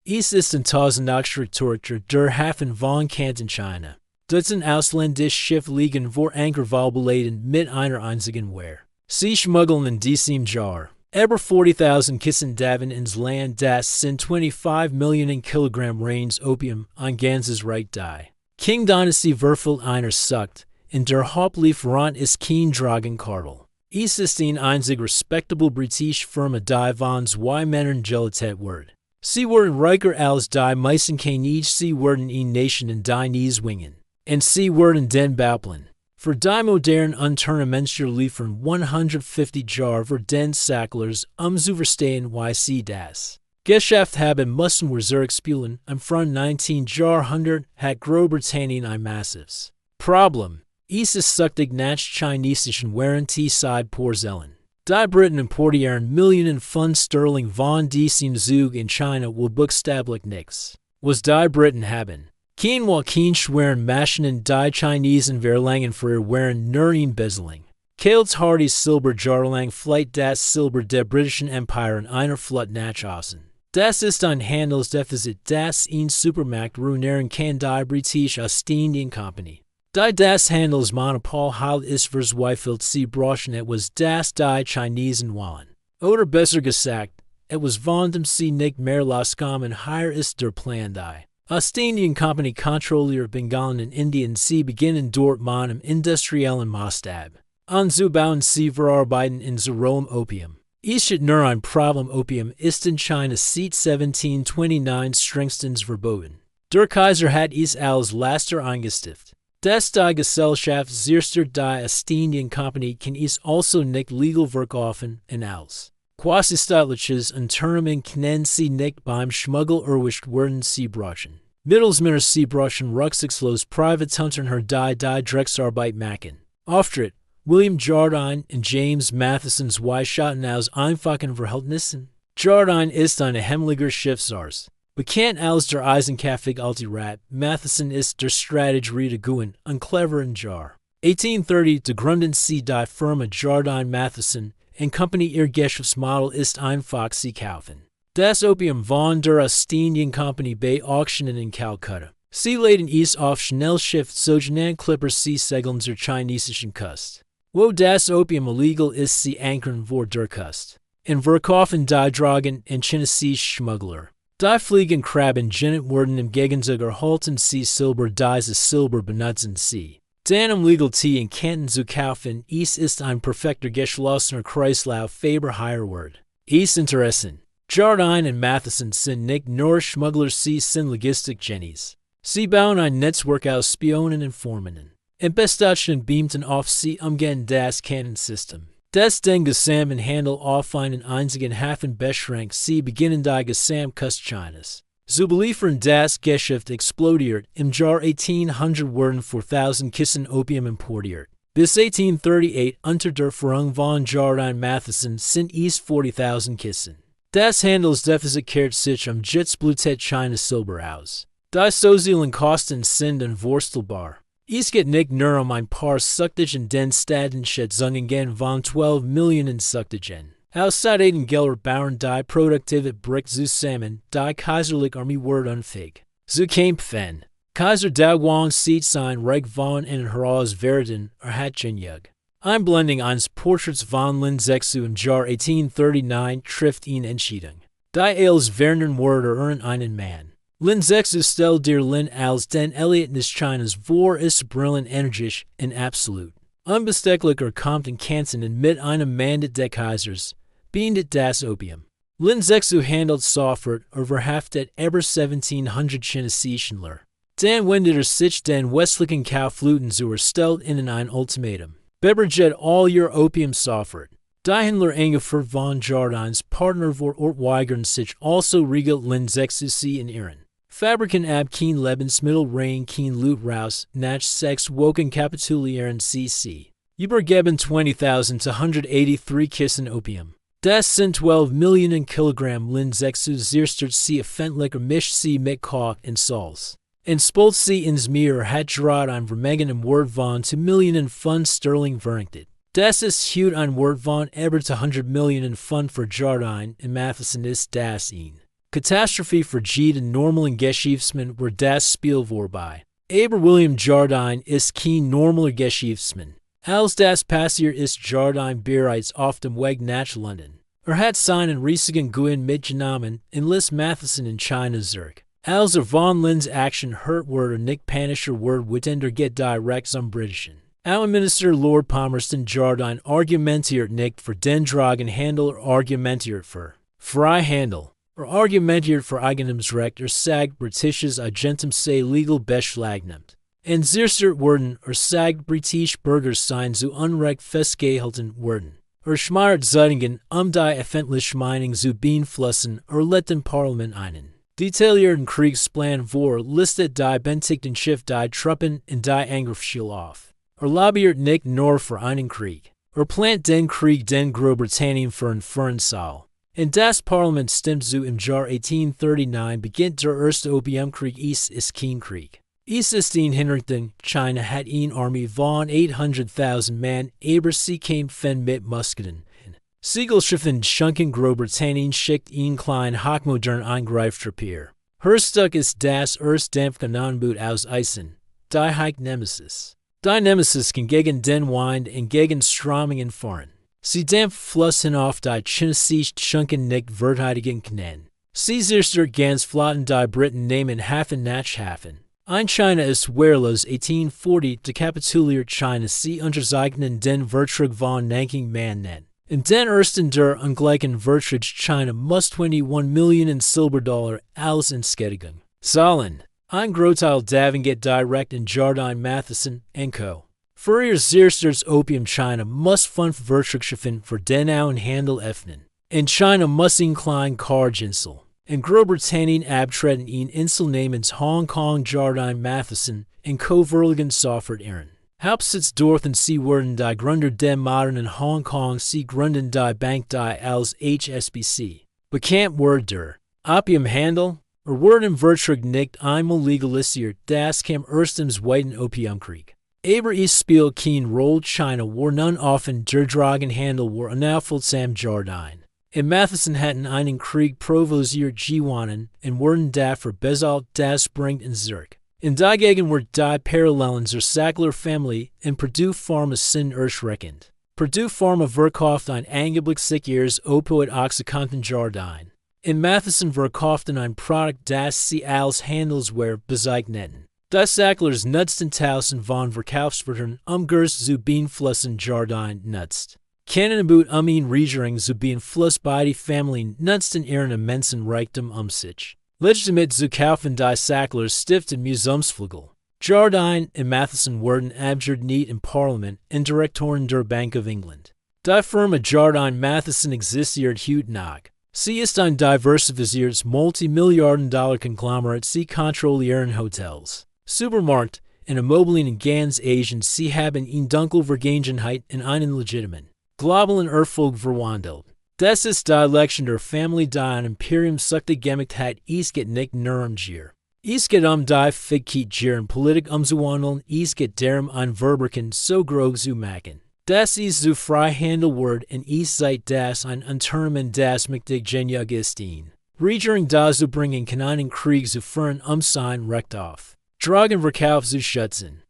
Es ist in Tausendachschritt der Hafen von Canton, China. Dutzend ausländische Schiffe liegen vor Anker beladen mit einer einzigen Wehr. Sie schmuggeln in diesem Jahr über 40,000 Kisten Davon ins Land, das sind 25 Millionen Kilogramm reines Opium, ein ganzes Reich die. King Dynastie würfelt einer sucht, in der Hauptlieferant ist kein Drogenkartel. Es ist eine einzig respectable Britische Firma, die von zwei Männern geleitet wird. Sie werden reicher als die meisten Könige, sie werden eine Nation in die nie zwingen. Und sie werden den bauplan. Für die modernen Unternehmenscher liefern 150 Jahre für den Sacklers, zu verstehen, wie sie das Geschäft haben mussten wir zurückspielen. Im frühen 19. Jahrhundert hat Großbritannien ein massives Problem. Es ist süchtig nach chinesischen während die Zeit Porzellan. Die Briten importieren Millionen Pfund Sterling von diesem Zug in China will buchstäblich nichts. Was die Briten haben. Kein schweren Maschinen, die Chinesen verlangen für ihr Waren nur ein Bisseling. Kales hartes Silber jahrelang flight das Silber der Britischen Empire in einer Flut nach Osten. Das ist ein Handelsdefizit, das ein Supermarkt ruinieren kann, die Britische Ostindien Company. Die das Handelsmonopol halt ist verzweifelt, sie brauchen etwas, das die Chinesen wollen. Oder besser gesagt, etwas von dem sie nicht mehr loskommen, hier ist der Plan die Ostindien Company kontrolliert Bengalen in Indien, sie beginnen dort mit einem industriellen Maßstab. Anzubauen, sie verarbeiten in Zerolem Opium. Es ist nur ein Problem, Opium ist in China seit 1729 strengstens verboten. Der Kaiser hat es als Laster eingestiftet. Das die Gesellschaft zerstört die Ostindien Company kann es also nicht legal verkaufen, und als quasi-staatliches Unternehmen können sie nicht beim Schmuggel erwischt werden, sie brauchen Mittelsmänner, sie brauchen rücksichtslos Privatunternehmen, die Drecksarbeit machen. Auftritt: William Jardine und James Matheson, zwei Schatten aus einfachen Verhältnissen. Jardine ist ein heimlicher Schiffsarzt. Bekannt als der eisenkäfig alte Rat, Matheson ist der Strategierediguin, ein cleverer Jar. 1830 gegründet sie die Firma Jardine Matheson and Company, ihr Geschäftsmodell ist einfach, sie kaufen das Opium von der Ostindien Company bei Auctionen in Calcutta. Sie laden es auf Schnellschiff, sogenannte Clipper, sie segeln zur chinesischen Küste. Wo das Opium illegal ist, sie ankern vor der Küste. Und verkaufen die Drogen an chinesische Schmuggler. Die fliegen Krabben genannt werden im Gegenzug erhalten sie Silber, dieses Silber benutzen sie. Dann legal Tee in Canton zu kaufen, es ist ein perfekter geschlossener Kreislauf, Faber Higherward. Es interessant. Jardine und Matheson sind nicht nur Schmuggler, sie sind Logistik-Genies. Sie bauen ein Netzwerk aus Spionen und Informationen. Und bestachenden beamten auf sie umgehen das Canton-System. Das den gesamten Handel auf einen einzigen Hafen beschränkt, sie beginnen die Gesamtküste Chinas. So beliefern das Geschäft explodiert, im Jahr 1800 wurden 4,000 Kisten Opium importiert. Bis 1838 unter der Führung von Jardine Matheson sind es 40,000 Kisten. Das Handelsdefizit kehrt sich jetzt blutet China Silber aus. Die sozialen Kosten sind unvorstellbar. Es geht nicht nur ein paar Süchtigen, den Staatenschätzungen gehen von 12 Millionen Süchtigen. Außerdem Gelder bauen die Produktivität bricht zusammen, die kaiserliche Armee wird unfähig. So kämpfen. Kaiser Daguang sieht sein Reich von innen heraus werden, hat genug. Einblendung eines Porträts von Lin Zexu im Jahr 1839 trifft ihn Entscheidung. Die als vernen wurde einen Mann. Lin Zexu stellt dir Lin als den Elliot des Chinas vor, ist brillant, energisch und absolut. Unbestechlicher kommt in Canton und mit einem Mandat des Kaisers, beendet das Opium. Lin Zexu handelt sofort, verhaftet über 1700 chinesischen Lehr. Dann wendet sich den westlichen Kaufleuten zu, stellt ihnen ein Ultimatum. Beberget all your Opium sofort. Die Händler angeführt von Jardines Partner vor Ort weigern sich also regelt Lin Zexu sie in ihren Fabriken ab kein Lebensmittel rein kein Loot raus, nach 6 Wochen kapitulieren sie. Übergeben 20,000 zu 183 Kisten Opium. Das sind 12 Millionen Kilogramm. Lin Zexu zerstört sie öffentlich, mischt sie mit Koch und Salz. Und spolt sie ins Meer, hat gerade ein Vermögen im Wert von 2 Millionen Pfund Sterling vernichtet. Das ist heute ein Wert von über 200 Millionen Pfund für Jardine und Matheson ist das ihn. Catastrophe vergeten normalen Geschäftsmann war das Spiel vorbei. Aber William Jardine ist kein normaler Geschäftsmann. Als das passiert ist Jardine bereits auf dem Weg nach London. Hat seinen riesigen Gewinn mitgenommen und ließ Matheson in China zurück. Als von Lin's Action hört wurde nicht panischer Word witender geht direkt zum Britischen. Außenminister Lord Palmerston Jardine argumentiert nicht für den Drogenhandel argumentiert für Freihandel. Argumentiert für Eigentumsrecht sagt britisches Agentum sei legal beschlagnahmt. En zerstört worden sagt britische Bürger sein zu Unrecht festgehalten worden. Schmeiert Zeitungen die öffentliche Meinung zu beeinflussen lädt den Parlament einen. Detaillierten Kriegsplan vor listet die benötigten Schiffe die Truppen und die Angriffsziele auf. Lobbyiert nicht nur für einen Krieg. Plant den Krieg den Großbritannien führen soll. In das Parlament stimmt zu im Jahr 1839 beginnt der erste Opiumkrieg ist kein Krieg. Ist ein Hintergrund, China hat eine Armee von 800.000 Mann, aber sie kämpfen mit Musketen. Segelschiffen schunken Großbritannien schickt ein klein hochmodern Eingreiftruppe. Herstück ist das erste Dampfkanonenboot aus Eisen, die Heik Nemesis. Die Nemesis kann gegen den Wind und gegen Strömungen fahren. Sie dampft Fluss hinauf die chinesische Schunken nicht verteidigen können. Sie zerstört ganz Flotten die Briten nehmen Hafen nach Hafen. Ein China ist wehrlos 1840 dekapituliert China sie unterzeichnen den Vertrag von Nanking Mannen. In den ersten der ungleichen Vertrag China muss 21 Millionen Silberdollar als Entschädigung zahlen. Ein Großteil davon geht direkt in Jardine Matheson & Co. Für ihr zerstörtes Opium China muss 5 Vertragsschiffen für den Handel öffnen. In China muss ein klein Karginsel. In Großbritannien abtreten in Insel namens Hong Kong Jardine Matheson & Co. Verlegen sofort ihren Hauptsitz dort und sie wurden die Gründer der modernen Hong Kong sie gründen die Bank die als HSBC. Bekannt wurde der Opiumhandel wurde im Vertrag nicht einmal legalisiert, das kam erst im Zweiten Opiumkrieg. Aber es spielt keine Rolle China war nun offen der Drogenhandel war unaufhaltsam Jardine. In Matheson hatten einen Krieg provoziert gewonnen und wurden dafür bezahlt, das bringt ihn zurück. In dagegen wurden die Parallelen zur Sackler Familie und Purdue Pharma sind erschreckend. Purdue Pharma verkauft ein angeblich sicheres Opioid Oxycontin Jardine. In Matheson verkauften ein Produkt, das sie als Handelsware bezeichneten. Die Sacklers nutzten tausend von Verkaufswörtern Gerst zu beeinflussen Jardine nutzt. Kennenboot ihn Regierung zu beeinflussen beide Familien nutzten ihren immensen Reichtum sich. Legitimate zu kaufen die Sacklers stiften Museumsflügel. Jardine und Matheson wurden abgeordnet im Parlament und Direktoren der Bank of England. Die Firma Jardine Matheson existiert heute noch. Sie ist ein diversifiziertes Multimilliarden-Dollar-Konglomerat, sie kontrollieren Hotels, Supermarkt und Immobilien in ganz Asien, sie haben eine dunkle Vergangenheit und einen legitimen, globalen Erfolg verwandelt. Das ist die Election der Familie, die ein Imperium süchtig gemacht hat, es geht nicht nur Gier. Es geht die Fähigkeit Gier Politik umzuwandeln, es geht darum ein Verbrechen so groß zu machen. Das ist zu Freihandel wird und es seid das ein Unternehmen, das mächtig genial ist Regierung dazu bringen kann einen Krieg zu führen sein Recht auf Drogenverkauf zu schützen.